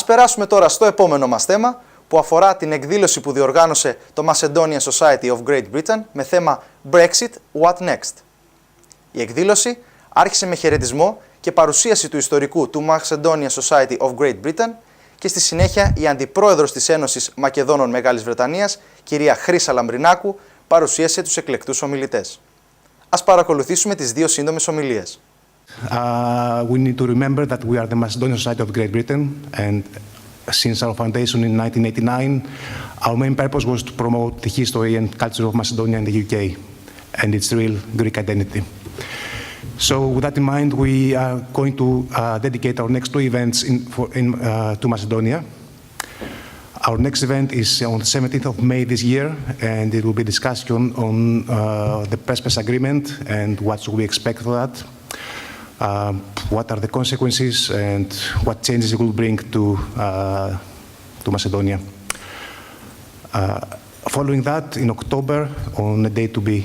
περάσουμε τώρα στο επόμενο μας θέμα, που αφορά την εκδήλωση που διοργάνωσε το Macedonia Society of Great Britain με θέμα Brexit, What Next. Η εκδήλωση άρχισε με χαιρετισμό και παρουσίαση του ιστορικού του Macedonia Society of Great Britain και στη συνέχεια η αντιπρόεδρος της Ένωσης Μακεδόνων Μεγάλης Βρετανίας, κυρία Χρύσα Λαμπρινάκου, παρουσίασε τους εκλεκτούς ομιλητές. Ας παρακολουθήσουμε τις δύο σύντομες ομιλίες. We need to remember that we are the Macedonian Society of Great Britain, and since our foundation in 1989, our main purpose was to promote the history and culture of Macedonia in the UK and its real Greek identity. So with that in mind, we are going to dedicate our next two events to Macedonia. Our next event is on the 17th of May this year, and it will be discussion on the Prespes agreement and what should we expect for that. What are the consequences and what changes it will bring to Macedonia. Following that, in October, on a date to be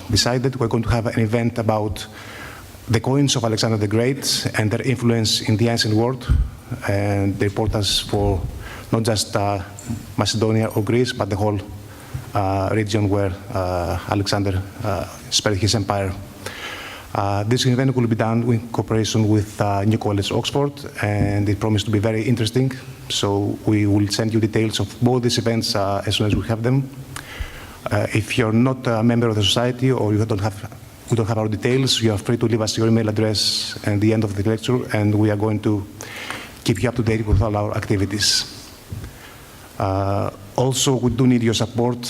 decided, we're going to have an event about the coins of Alexander the Great and their influence in the ancient world, and the importance for not just Macedonia or Greece, but the whole region where Alexander spread his empire. This event will be done in cooperation with New College Oxford, and it promised to be very interesting. So we will send you details of both these events as soon as we have them. If you're not a member of the society or you don't have our details, you are free to leave us your email address at the end of the lecture, and we are going to keep you up to date with all our activities. Also, we do need your support.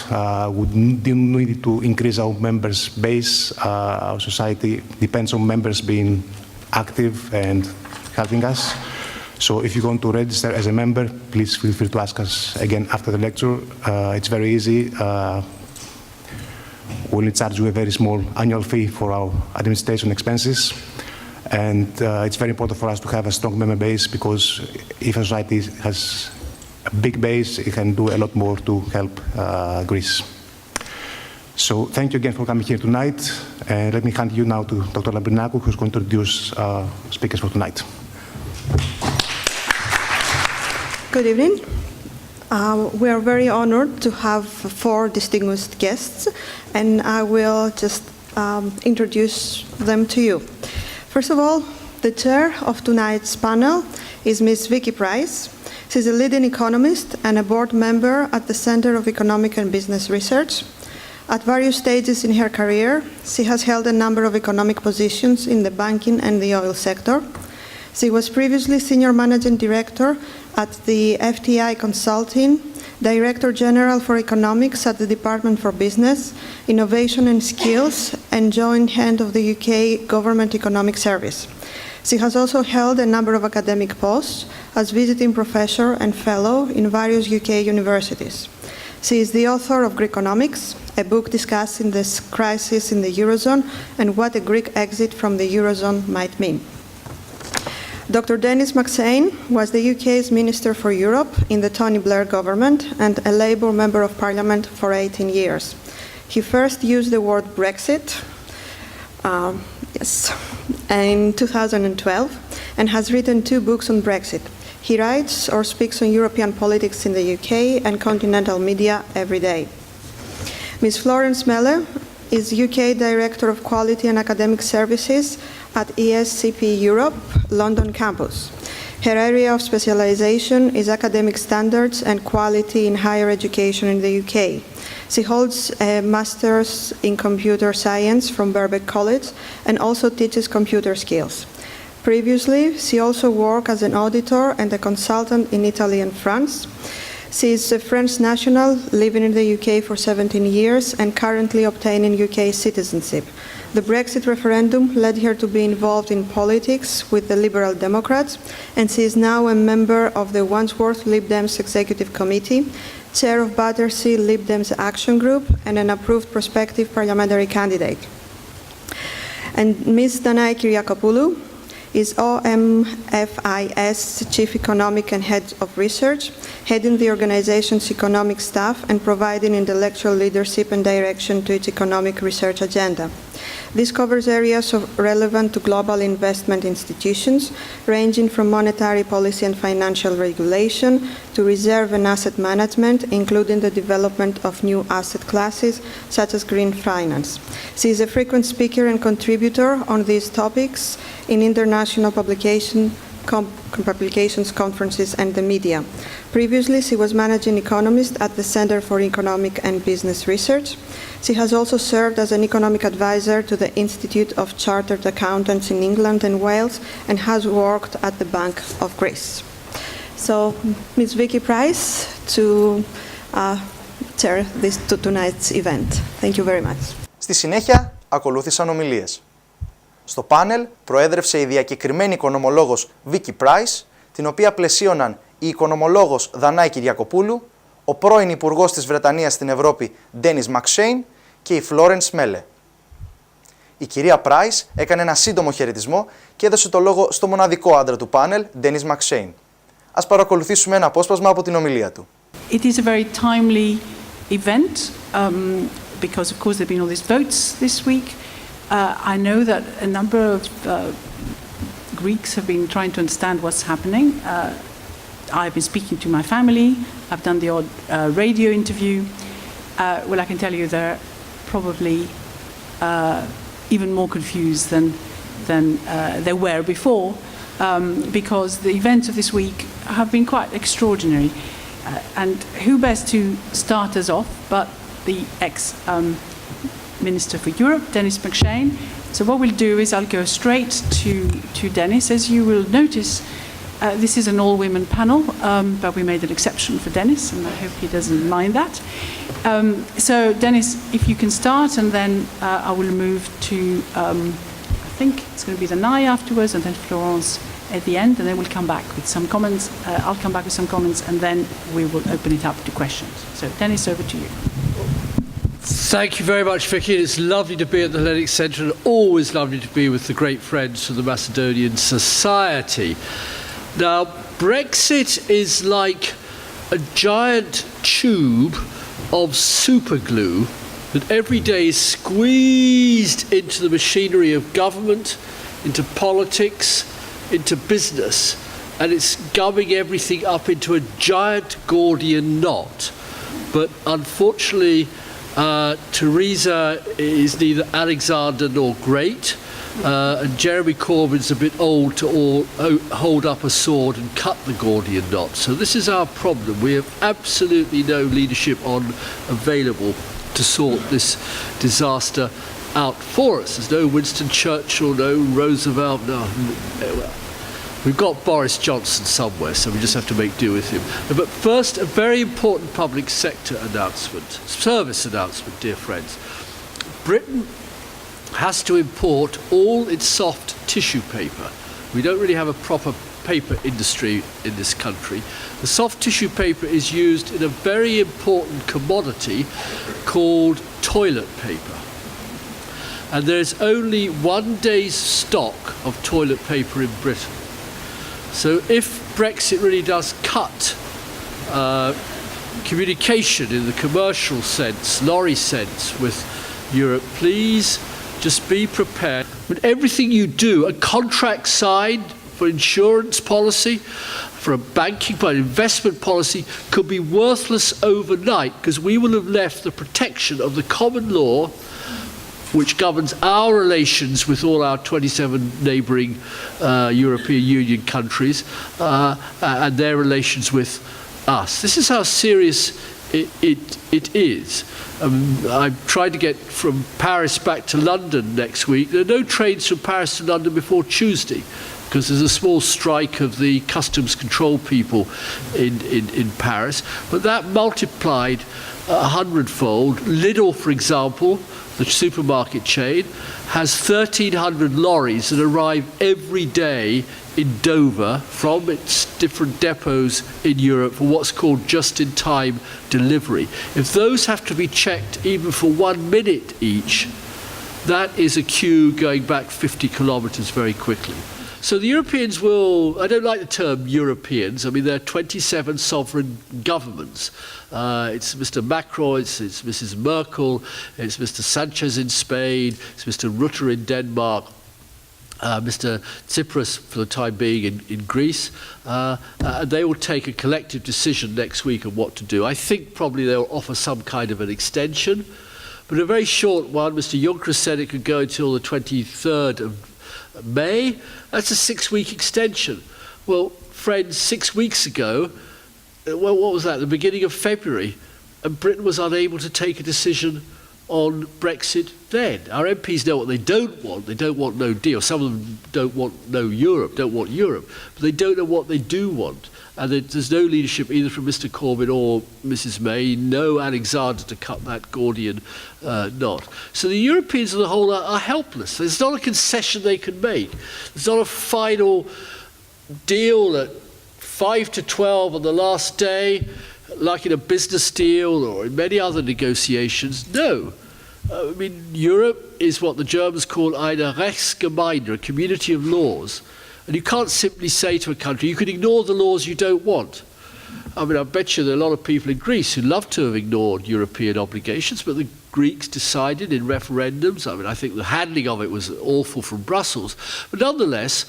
We do need to increase our members base. Our society depends on members being active and helping us. So if you want to register as a member, please feel free to ask us again after the lecture. It's very easy. We'll charge you a very small annual fee for our administration expenses. And it's very important for us to have a strong member base, because if a society has a big base, it can do a lot more to help Greece. So thank you again for coming here tonight. And let me hand you now to Dr. Lambrinacou, who's going to introduce speakers for tonight. Good evening. We are very honored to have four distinguished guests, and I will just introduce them to you. First of all, the chair of tonight's panel is Ms. Vicky Price. She's a leading economist and a board member at the Center of Economic and Business Research. At various stages in her career, she has held a number of economic positions in the banking and the oil sector. She was previously Senior Managing Director at the FTI Consulting, Director General for Economics at the Department for Business, Innovation and Skills, and Joint Hand of the UK Government Economic Service. She has also held a number of academic posts as visiting professor and fellow in various UK universities. She is the author of Greekonomics, a book discussing this crisis in the Eurozone and what a Greek exit from the Eurozone might mean. Dr. Denis MacShane was the UK's Minister for Europe in the Tony Blair government and a Labour Member of Parliament for 18 years. He first used the word Brexit in 2012 and has written two books on Brexit. He writes or speaks on European politics in the UK and continental media every day. Ms. Florence Mele is UK Director of Quality and Academic Services at ESCP Europe, London campus. Her area of specialization is academic standards and quality in higher education in the UK. She holds a master's in computer science from Birkbeck College and also teaches computer skills. Previously, she also worked as an auditor and a consultant in Italy and France. She is a French national living in the UK for 17 years and currently obtaining UK citizenship. The Brexit referendum led her to be involved in politics with the Liberal Democrats, and she is now a member of the Wandsworth Lib Dems Executive Committee, chair of Battersea Lib Dems Action Group, and an approved prospective parliamentary candidate. And Ms. Danaï Kyryakopoulou is OMFIS Chief Economic and Head of Research, heading the organization's economic staff and providing intellectual leadership and direction to its economic research agenda. This covers areas relevant to global investment institutions, ranging from monetary policy and financial regulation to reserve and asset management, including the development of new asset classes, such as green finance. She is a frequent speaker and contributor on these topics in international publications, conferences, and the media. Previously, she was managing economist at the Center for Economic and Business Research. She has also served as an economic advisor to the Institute of Chartered Accountants in England and Wales, and has worked at the Bank of Greece. So, Ms. Vicky Price to chair tonight's event. Thank you very much. Στη συνέχεια, ακολούθησαν ομιλίες. Στο πάνελ προέδρευσε η διακεκριμένη οικονομολόγος Vicky Price, την οποία πλαισίωναν η οικονομολόγος Δανάη Κυριακοπούλου, ο πρώην Υπουργός της Βρετανίας στην Ευρώπη Denis MacShane και η Florence Mele. Η κυρία Price έκανε ένα σύντομο χαιρετισμό και έδωσε το λόγο στο μοναδικό άντρα του πάνελ, Denis MacShane. Ας παρακολουθήσουμε ένα απόσπασμα από την ομιλία του. It is a very timely event because of course there have been all these votes this week. I know that a number of Greeks have been trying to understand what's happening. I've been speaking to my family. I've done the odd radio interview. Well, I can tell you they're probably even more confused than they were before because the events of this week have been quite extraordinary. And who best to start us off but the Minister for Europe, Denis MacShane. So what we'll do is I'll go straight to Denis. As you will notice, this is an all-women panel, but we made an exception for Denis, and I hope he doesn't mind that. So Denis, if you can start, and then I will move to, I think it's going to be Danaï afterwards, and then Florence at the end, and then we'll come back with some comments. I'll come back with some comments, and then we will open it up to questions. So Denis, over to you. Thank you very much, Vicky. It's lovely to be at the Hellenic Centre and always lovely to be with the great friends from the Macedonian Society. Now, Brexit is like a giant tube of superglue that every day is squeezed into the machinery of government, into politics, into business, and it's gumming everything up into a giant Gordian knot. But unfortunately, Theresa is neither Alexander nor great, and Jeremy Corbyn's a bit old to hold up a sword and cut the Gordian knot. So this is our problem. We have absolutely no leadership available to sort this disaster out for us. There's no Winston Churchill, no Roosevelt, no. We've got Boris Johnson somewhere, so we just have to make do with him. But first, a very important public sector announcement, service announcement, dear friends. Britain has to import all its soft tissue paper. We don't really have a proper paper industry in this country. The soft tissue paper is used in a very important commodity called toilet paper. And there's only 1 day's stock of toilet paper in Britain. So if Brexit really does cut communication in the commercial sense, lorry sense with Europe, please just be prepared. But everything you do, a contract signed for insurance policy, for a banking, for an investment policy, could be worthless overnight because we will have left the protection of the common law which governs our relations with all our 27 neighbouring European Union countries and their relations with us. This is how serious it is. I'm trying to get from Paris back to London next week. There are no trains from Paris to London before Tuesday because there's a small strike of the customs control people in Paris. But that multiplied 100-fold. Lidl, for example, the supermarket chain, has 1,300 lorries that arrive every day in Dover from its different depots in Europe for what's called just-in-time delivery. If those have to be checked even for 1 minute each, that is a queue going back 50 kilometres very quickly. So the Europeans will, I don't like the term Europeans, I mean there are 27 sovereign governments. It's Mr. Macron, it's Mrs. Merkel, it's Mr. Sanchez in Spain, it's Mr. Rutte in Denmark, Mr. Tsipras for the time being in Greece. They will take a collective decision next week on what to do. I think probably they'll offer some kind of an extension, but a very short one. Mr. Juncker said it could go until the 23rd of May. That's a 6-week extension. Well, friends, 6 weeks ago, well, what was that? The beginning of February, and Britain was unable to take a decision on Brexit then. Our MPs know what they don't want. They don't want no deal. Some of them don't want no Europe, don't want Europe, but they don't know what they do want. And there's no leadership either from Mr. Corbyn or Mrs. May, no Alexander to cut that Gordian knot. So the Europeans as a whole are helpless. There's not a concession they can make. There's not a final deal at 5 to 12 on the last day, like in a business deal or in many other negotiations. No. I mean, Europe is what the Germans call eine Rechtsgemeinde, a community of laws. And you can't simply say to a country, you can ignore the laws you don't want. I mean, I bet you there are a lot of people in Greece who love to have ignored European obligations, but the Greeks decided in referendums. I mean, I think the handling of it was awful from Brussels. But nonetheless,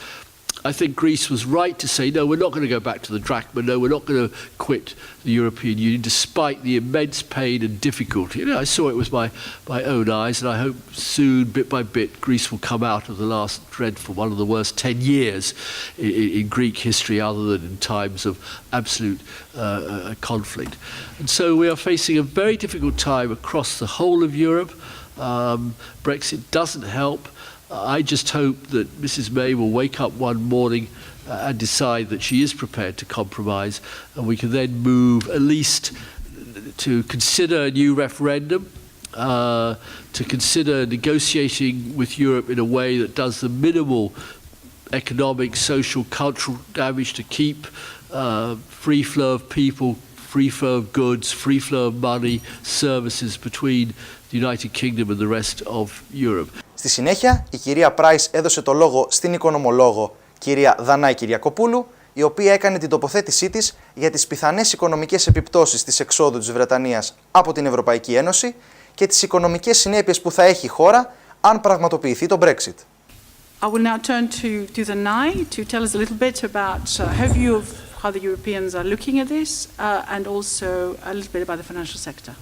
I think Greece was right to say, no, we're not going to go back to the drachma, no, we're not going to quit the European Union, despite the immense pain and difficulty. You know, I saw it with my own eyes, and I hope soon, bit by bit, Greece will come out of the last dreadful, one of the worst 10 years in Greek history, other than in times of absolute conflict. And so we are facing a very difficult time across the whole of Europe. Brexit doesn't help. I just hope that Mrs. May will wake up one morning and decide that she is prepared to compromise, and we can then move at least to consider a new referendum, to consider negotiating with Europe in a way that does the minimal economic, social, cultural damage to keep free flow of people, free flow of goods, free flow of money, services between the United Kingdom and the rest of Europe. Στη συνέχεια, η κυρία Price έδωσε το λόγο στην οικονομολόγο κυρία Δανάη Κυριακοπούλου, η οποία έκανε την τοποθέτησή της για τις πιθανές οικονομικές επιπτώσεις της εξόδου της Βρετανίας από την Ευρωπαϊκή Ένωση και τις οικονομικές συνέπειες που θα έχει η χώρα αν πραγματοποιηθεί το Brexit. I will now turn to Danae to tell us a little bit about her view of how the Europeans are looking at this and also a little bit about the financial sector.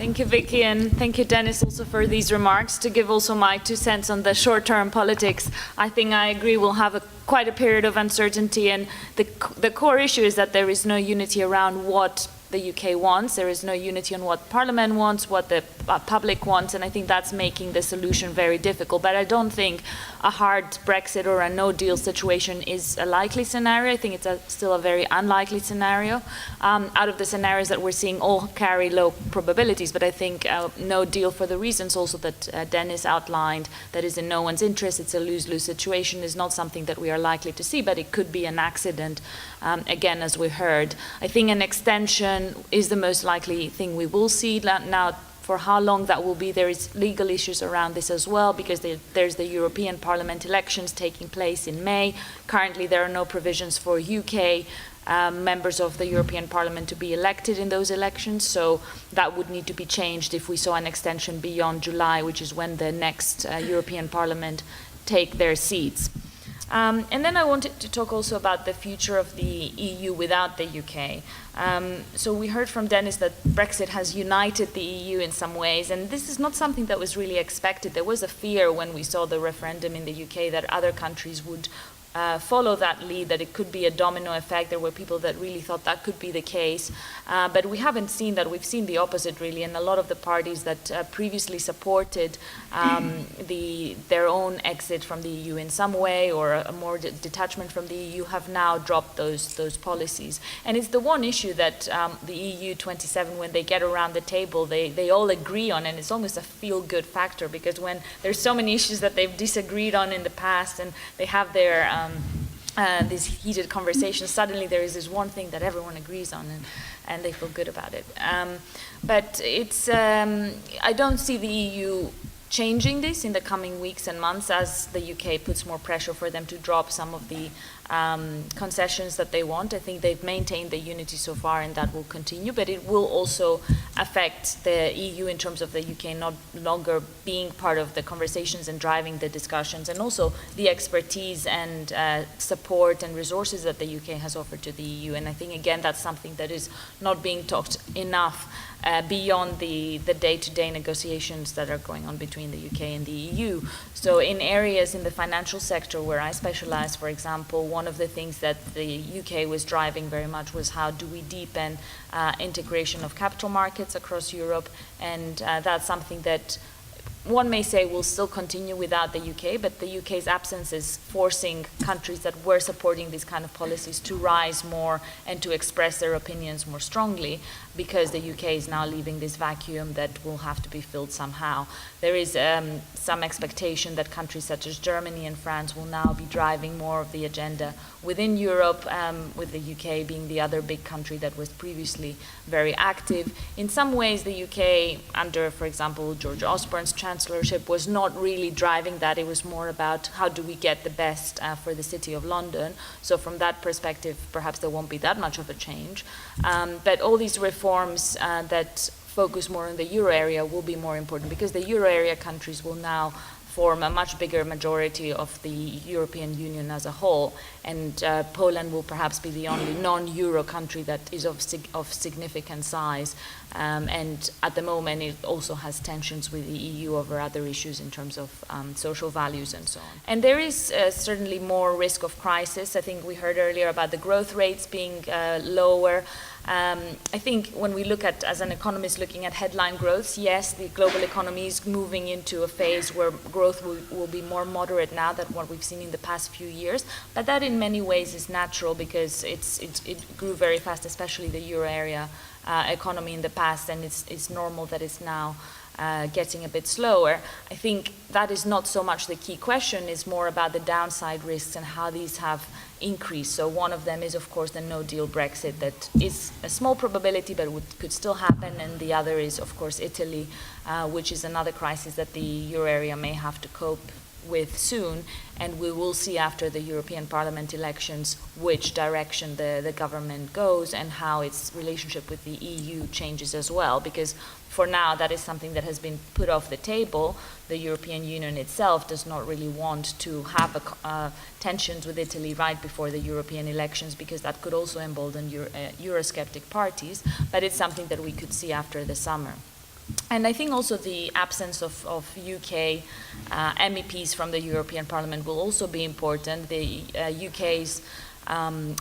Thank you, Vicky, and thank you, Dennis, also for these remarks. To give also my 2 cents on the short-term politics, I think I agree we'll have quite a period of uncertainty, and the core issue is that there is no unity around what the UK wants. There is no unity on what Parliament wants, what the public wants, and I think that's making the solution very difficult. But I don't think a hard Brexit or a no-deal situation is a likely scenario. I think it's still a very unlikely scenario. Out of the scenarios that we're seeing, all carry low probabilities, but I think no deal, for the reasons also that Dennis outlined, that is in no one's interest, it's a lose-lose situation, is not something that we are likely to see, but it could be an accident, again, as we heard. I think an extension is the most likely thing we will see. Now, for how long that will be, there is legal issues around this as well, because there's the European Parliament elections taking place in May. Currently, there are no provisions for UK members of the European Parliament to be elected in those elections, so that would need to be changed if we saw an extension beyond July, which is when the next European Parliament take their seats. And then I wanted to talk also about the future of the EU without the UK. So we heard from Dennis that Brexit has united the EU in some ways, and this is not something that was really expected. There was a fear when we saw the referendum in the UK that other countries would follow that lead, that it could be a domino effect. There were people that really thought that could be the case, but we haven't seen that. We've seen the opposite, really, and a lot of the parties that previously supported their own exit from the EU in some way, or a more detachment from the EU, have now dropped those policies. And it's the one issue that the EU 27, when they get around the table, they all agree on, and it's almost a feel-good factor, because when there's so many issues that they've disagreed on in the past, and they have their these heated conversations, suddenly there is this one thing that everyone agrees on, and they feel good about it. But it's I don't see the EU changing this in the coming weeks and months as the UK puts more pressure for them to drop some of the concessions that they want. I think they've maintained the unity so far, and that will continue, but it will also affect the EU in terms of the UK not longer being part of the conversations and driving the discussions, and also the expertise and support and resources that the UK has offered to the EU. And I think, again, that's something that is not being talked enough beyond the day-to-day negotiations that are going on between the UK and the EU. So in areas in the financial sector where I specialize, for example, one of the things that the UK was driving very much was how do we deepen integration of capital markets across Europe, and that's something that one may say will still continue without the UK, but the UK's absence is forcing countries that were supporting these kind of policies to rise more and to express their opinions more strongly, because the UK is now leaving this vacuum that will have to be filled somehow. There is some expectation that countries such as Germany and France will now be driving more of the agenda within Europe, with the UK being the other big country that was previously very active. In some ways, the UK, under, for example, George Osborne's chancellorship, was not really driving that. It was more about how do we get the best for the City of London. So from that perspective, perhaps there won't be that much of a change. But all these reforms that focus more on the euro area will be more important, because the euro area countries will now form a much bigger majority of the European Union as a whole, and Poland will perhaps be the only non-euro country that is of significant size, and at the moment it also has tensions with the EU over other issues in terms of social values and so on. And there is certainly more risk of crisis. I think we heard earlier about the growth rates being lower. I think when we look at, as an economist looking at headline growths, yes, the global economy is moving into a phase where growth will be more moderate now than what we've seen in the past few years, but that in many ways is natural, because it grew very fast, especially the euro area economy in the past, and it's normal that it's now getting a bit slower. I think that is not so much the key question, it's more about the downside risks and how these have increased. So one of them is, of course, the no-deal Brexit that is a small probability but could still happen, and the other is, of course, Italy, which is another crisis that the euro area may have to cope with soon, and we will see after the European Parliament elections which direction the government goes and how its relationship with the EU changes as well, because for now that is something that has been put off the table. The European Union itself does not really want to have tensions with Italy right before the European elections, because that could also embolden Eurosceptic parties, but it's something that we could see after the summer. And I think also the absence of UK MEPs from the European Parliament will also be important. The UK's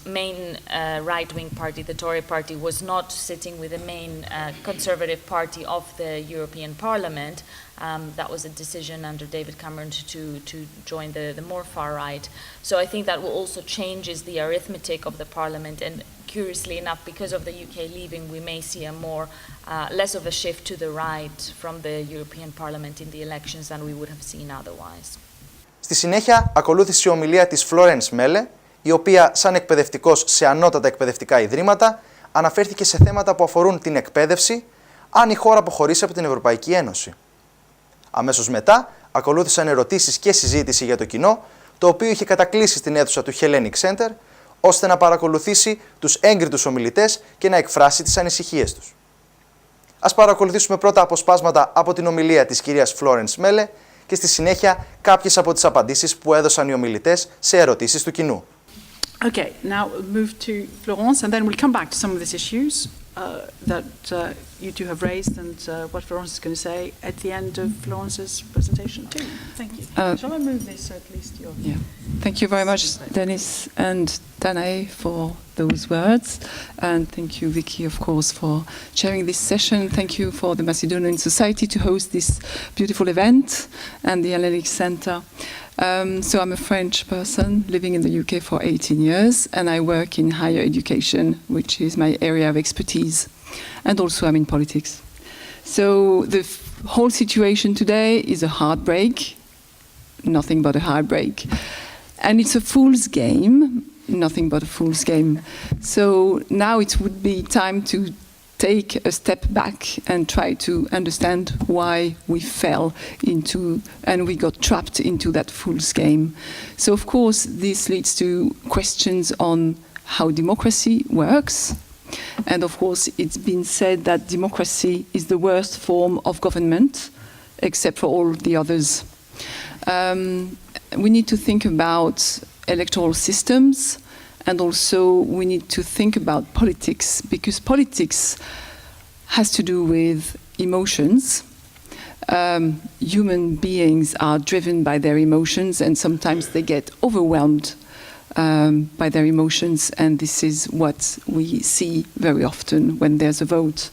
main right-wing party, the Tory party, was not sitting with the main conservative party of the European Parliament. That was a decision under David Cameron to join the more far right. So I think that will also changes the arithmetic of the Parliament, and curiously enough, because of the UK leaving, we may see a less of a shift to the right from the European Parliament in the elections than we would have seen otherwise. Στη συνέχεια ακολούθησε η ομιλία της Florence Mele, η οποία σαν εκπαιδευτικός σε ανώτατα εκπαιδευτικά ιδρύματα αναφέρθηκε σε θέματα που αφορούν την εκπαίδευση αν η χώρα αποχωρήσει από την Ευρωπαϊκή Ένωση. Αμέσως μετά ακολούθησαν ερωτήσεις και συζήτηση για το κοινό, το οποίο είχε κατακλείσει στην αίθουσα του Hellenic Center, ώστε να παρακολουθήσει τους έγκριτους ομιλητές και να εκφράσει τις ανησυχίες τους. Ας παρακολουθήσουμε πρώτα αποσπάσματα από την ομιλία της κυρίας Florence Mele και στη συνέχεια κάποιες από τις απαντήσεις που έδωσαν οι ομιλητές σε ερωτήσεις του κοινού. Okay, now we'll move to Florence, and then we'll come back to some of these issues that you two have raised, and what Florence is going to say at the end of Florence's presentation too. Thank you. Shall I move this so at least you're... Yeah. Thank you very much, Denis and Danae, for those words, and thank you, Vicky, of course, for chairing this session. Thank you for the Macedonian Society to host this beautiful event and the Hellenic Center. So I'm a French person living in the UK for 18 years, and I work in higher education, which is my area of expertise, and also I'm in politics. So the whole situation today is a heartbreak, nothing but a heartbreak. And it's a fool's game, nothing but a fool's game. So now it would be time to take a step back and try to understand why we fell into and we got trapped into that fool's game. So of course this leads to questions on how democracy works. And of course it's been said that democracy is the worst form of government except for all the others. We need to think about electoral systems, and also we need to think about politics, because politics has to do with emotions. Human beings are driven by their emotions, and sometimes they get overwhelmed by their emotions, and this is what we see very often when there's a vote.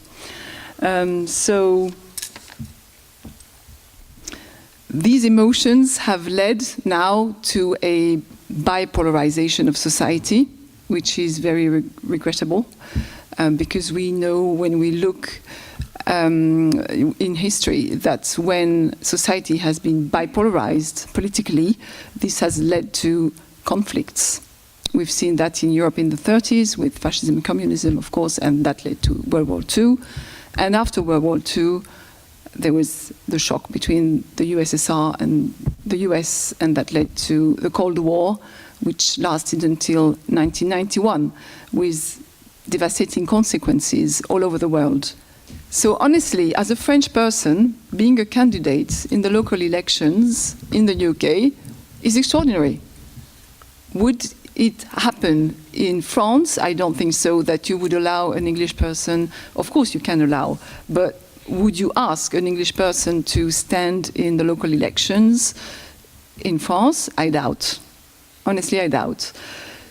So these emotions have led now to a bipolarization of society, which is very regrettable, because we know when we look in history that when society has been bipolarized politically, this has led to conflicts. We've seen that in Europe in the 30s with fascism and communism, of course, and that led to World War II. And after World War II, there was the shock between the USSR and the US, and that led to the Cold War, which lasted until 1991, with devastating consequences all over the world. So honestly, as a French person, being a candidate in the local elections in the UK is extraordinary. Would it happen in France? I don't think so, that you would allow an English person, of course you can allow, but would you ask an English person to stand in the local elections in France? I doubt. Honestly, I doubt.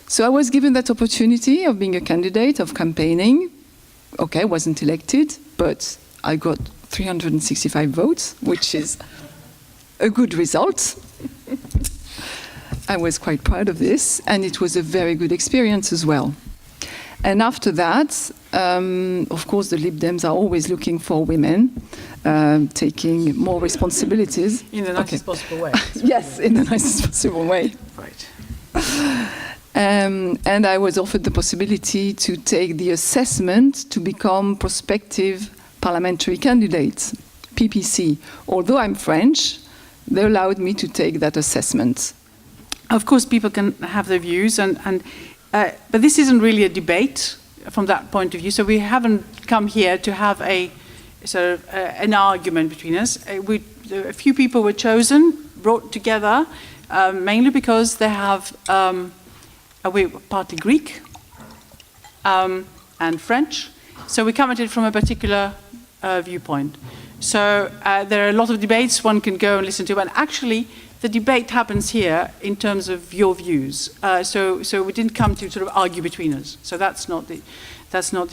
So I was given that opportunity of being a candidate, of campaigning. Okay, I wasn't elected, but I got 365 votes, which is a good result. I was quite proud of this, and it was a very good experience as well. And after that, of course, the Lib Dems are always looking for women, taking more responsibilities. In the nicest possible way. Yes, in the nicest possible way. Right. And I was offered the possibility to take the assessment to become prospective parliamentary candidate, PPC. Although I'm French, they allowed me to take that assessment. Of course, people can have their views, but this isn't really a debate from that point of view. So we haven't come here to have a sort of an argument between us. A few people were chosen, brought together, mainly because they have we're partly Greek and French. So we come at it from a particular viewpoint. So there are a lot of debates one can go and listen to, and actually the debate happens here in terms of your views. So we didn't come to sort of argue between us. So that's not the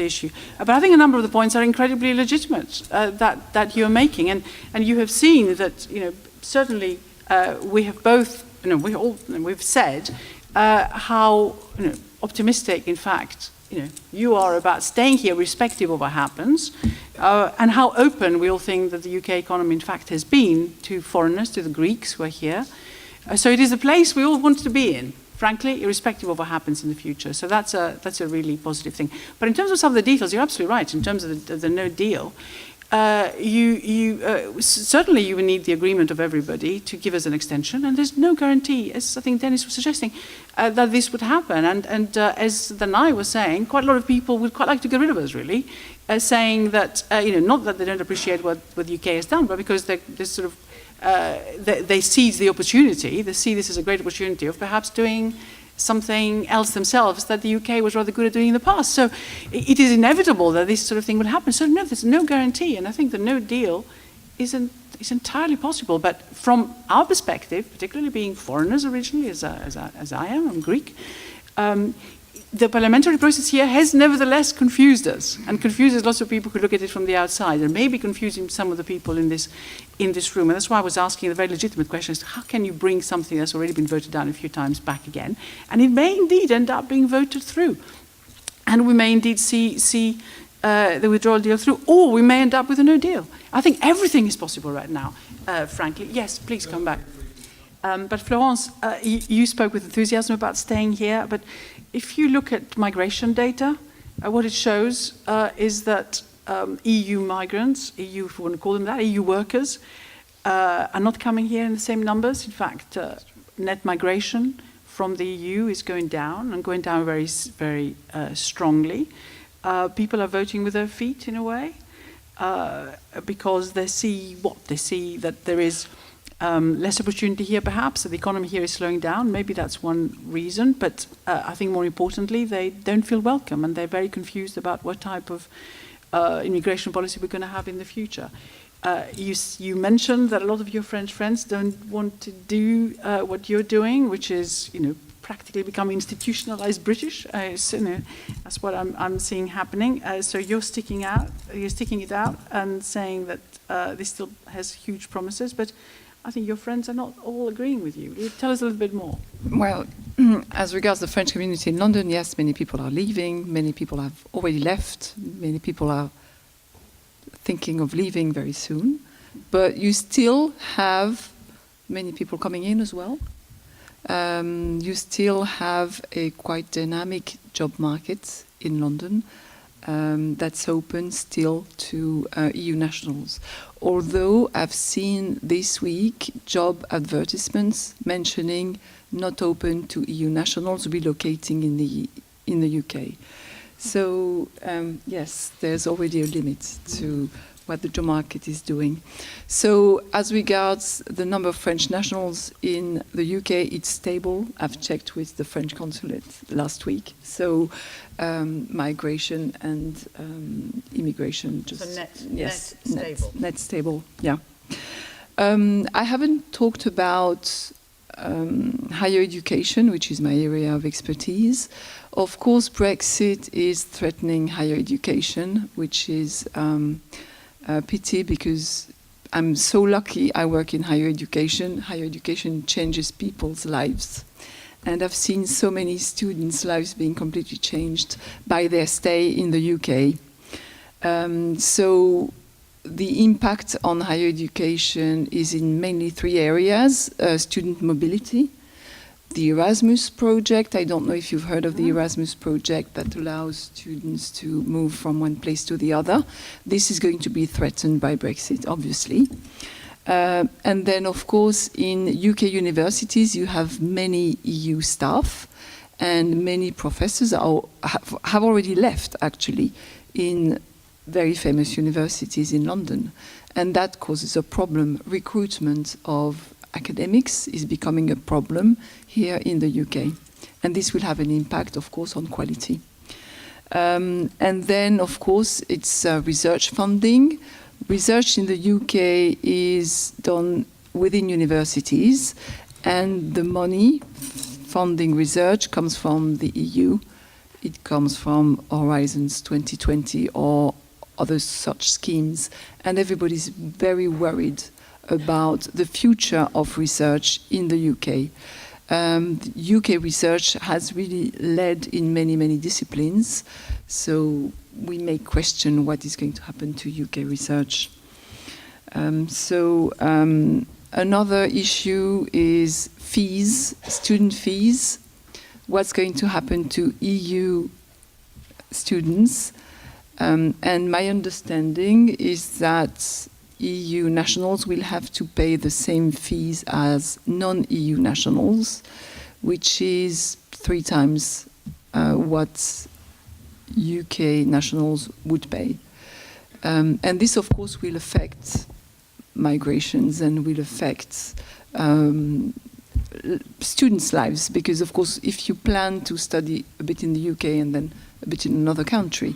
issue. But I think a number of the points are incredibly legitimate that you're making, and you have seen that certainly we have both we've said how optimistic, in fact, you are about staying here, irrespective of what happens, and how open we all think that the UK economy, in fact, has been to foreigners, to the Greeks who are here. So it is a place we all want to be in, frankly, irrespective of what happens in the future. So that's a really positive thing. But in terms of some of the details, you're absolutely right. In terms of the no deal, certainly you will need the agreement of everybody to give us an extension, and there's no guarantee, as I think Denis was suggesting, that this would happen. And as Danae was saying, quite a lot of people would quite like to get rid of us, really, saying that, not that they don't appreciate what the UK has done, but because they sort of, they seize the opportunity, they see this as a great opportunity of perhaps doing something else themselves that the UK was rather good at doing in the past. So it is inevitable that this sort of thing would happen. So no, there's no guarantee, and I think the no deal is entirely possible. But from our perspective, particularly being foreigners originally, as I am, I'm Greek, the parliamentary process here has nevertheless confused us, and confuses lots of people who look at it from the outside, and maybe confusing some of the people in this room. And that's why I was asking the very legitimate question as to how can you bring something that's already been voted down a few times back again, and it may indeed end up being voted through, and we may indeed see the withdrawal deal through, or we may end up with a no deal. I think everything is possible right now, frankly. Yes, please come back. But Florence, you spoke with enthusiasm about staying here, but if you look at migration data, what it shows is that EU migrants, EU, if you want to call them that, EU workers, are not coming here in the same numbers. In fact, net migration from the EU is going down, and going down very, very strongly. People are voting with their feet in a way, because they see that there is less opportunity here, perhaps, that the economy here is slowing down. Maybe that's one reason, but I think more importantly, they don't feel welcome, and they're very confused about what type of immigration policy we're going to have in the future. You mentioned that a lot of your French friends don't want to do what you're doing, which is, practically becoming institutionalized British. That's what I'm seeing happening. So you're sticking it out and saying that this still has huge promises, but I think your friends are not all agreeing with you. Tell us a little bit more. Well, as regards the French community in London, yes, many people are leaving, many people have already left, many people are thinking of leaving very soon, but you still have many people coming in as well. You still have a quite dynamic job market in London that's open still to EU nationals. Although I've seen this week job advertisements mentioning not open to EU nationals relocating in the UK. So yes, there's already a limit to what the job market is doing. So as regards the number of French nationals in the UK, it's stable. I've checked with the French consulate last week. So migration and immigration just... So yes, net stable. Net stable, yeah. I haven't talked about higher education, which is my area of expertise. Of course, Brexit is threatening higher education, which is a pity because I'm so lucky I work in higher education. Higher education changes people's lives. And I've seen so many students' lives being completely changed by their stay in the UK. So the impact on higher education is in mainly three areas: student mobility, the Erasmus project. I don't know if you've heard of the Erasmus project that allows students to move from one place to the other. This is going to be threatened by Brexit, obviously. And then, of course, in UK universities, you have many EU staff, and many professors have already left, actually, in very famous universities in London. And that causes a problem. Recruitment of academics is becoming a problem here in the UK. And this will have an impact, of course, on quality. And then, of course, it's research funding. Research in the UK is done within universities, and the money funding research comes from the EU. It comes from Horizons 2020 or other such schemes, and everybody's very worried about the future of research in the UK. UK research has really led in many, many disciplines, so we may question what is going to happen to UK research. Another issue is fees, student fees. What's going to happen to EU students? And my understanding is that EU nationals will have to pay the same fees as non-EU nationals, which is 3 times what UK nationals would pay. And this, of course, will affect migrations and will affect students' lives, because, of course, if you plan to study a bit in the UK and then a bit in another country,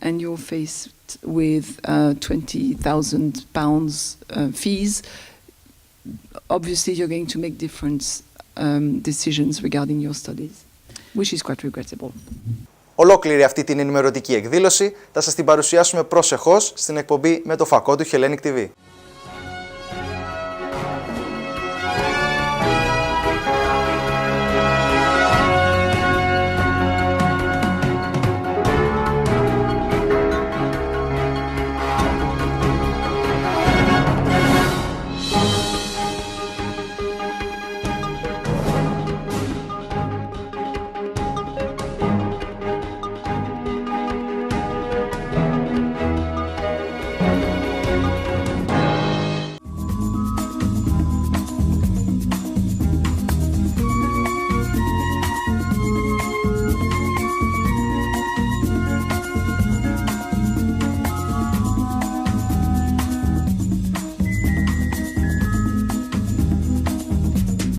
and you're faced with £20,000 fees, obviously you're going to make different decisions regarding your studies, which is quite regrettable. Ολόκληρη αυτή την ενημερωτική εκδήλωση θα σας την παρουσιάσουμε προσεχώς στην εκπομπή με το φακό του Hellenic TV.